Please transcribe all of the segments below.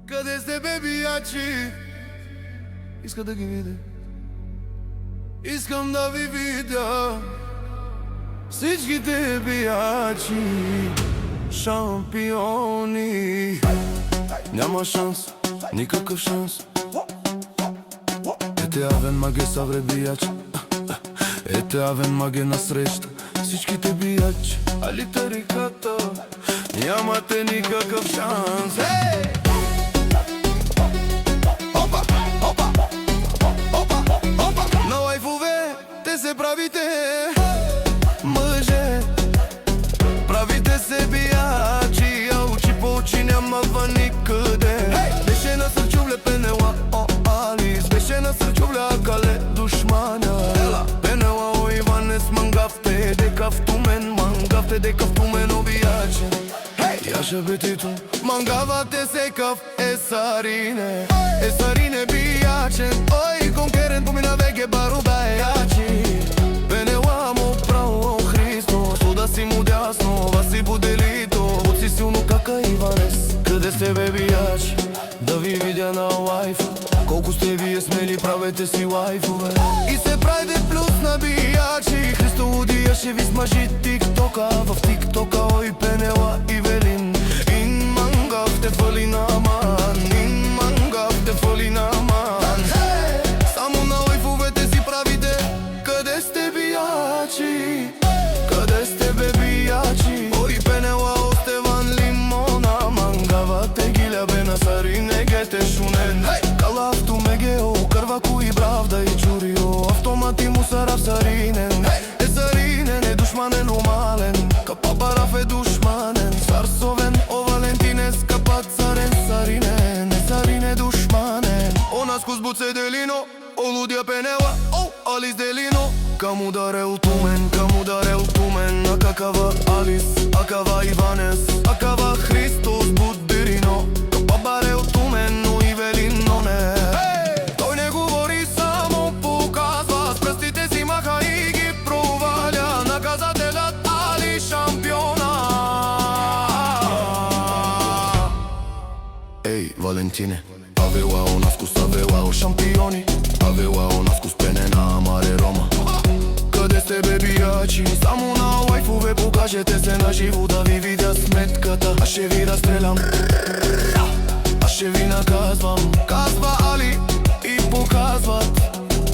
Къде сте, бебиячи? Иска да ги видя. Искам да ви видя всичките биячи, шампиони. Няма шанс, никакъв шанс. Ете авен маге са вре биячи. Ете авен маге насреща всичките биячи. Али тариката, нямате никакъв шанс. Hey! Се правите мъже, правите се биячи, а очи по очи нямава никъде. Беше на сърчувле Пенела, о Алис, беше на сърчувле Акале душманя. Пенела, о Иванес, мангавте, декавтумен, мангавте, декавтумен, о бияче. Яша бетито, мангавате секав, есарине, есарине биячен, ой, конкерен помина веге бару биячи. Пенела му право Христос, суда си му дясно, вас си поделито, от си силно кака Иванес. Къде сте, бебиячи? Да ви видя на лайфа. Колко сте вие смели, правете си лайфове и се правите плюс на биячи. Христо удияше ви смажи тиктока, в тиктока, ой, Пенела и Велин. Ин мангав те фали на ман, ин мангав те фали на ман. Само на лайфовете си правите. Къде сте, биячи? Къде сте, бебиячи? Ой, Пенела, остеван лимона, мангавате гиля бена сарине гете шунен. Калафту мегео, кървако и бравда и чурио, автомати му сарав саринен. Е саринен, е душманен, омален, капапараф е душманен. Сарсовен, о Валентинес, капат царен, саринен, е сарине душманен. О наско сбуце делино, о лудия Пенела, о Алис делино. Каму дарел тумен, а какава Алис, акава Иванес, акава Христос Буддирино. Капабарел тумен, но и Велино не. Той не говори, само показва, с пръстите си маха и ги проваля. Наказателят Али шампиона. Ей, Валентине, aveva una scus, aveva o шампиони, aveva una scus pene на Маре Рома. Къде сте, бебиячи? Само на лайфове покажете се на живо, да ви видя сметката. Аз ще ви разстрелям, аз ще ви наказвам. Казва Али и показват,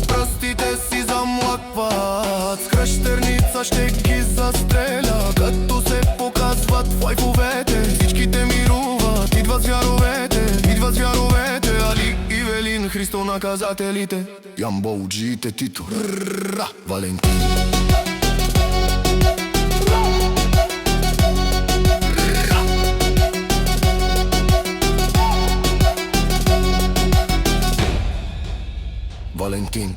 пръстите си замлъкват. С кръщерница ще ги застреля, като се показват в лайфовете. Всичките мируват, идват звяровете, идват звяровете. Али и Велин, Христо наказателите, Ямбо уджиите Тито, Валентин. Валентин.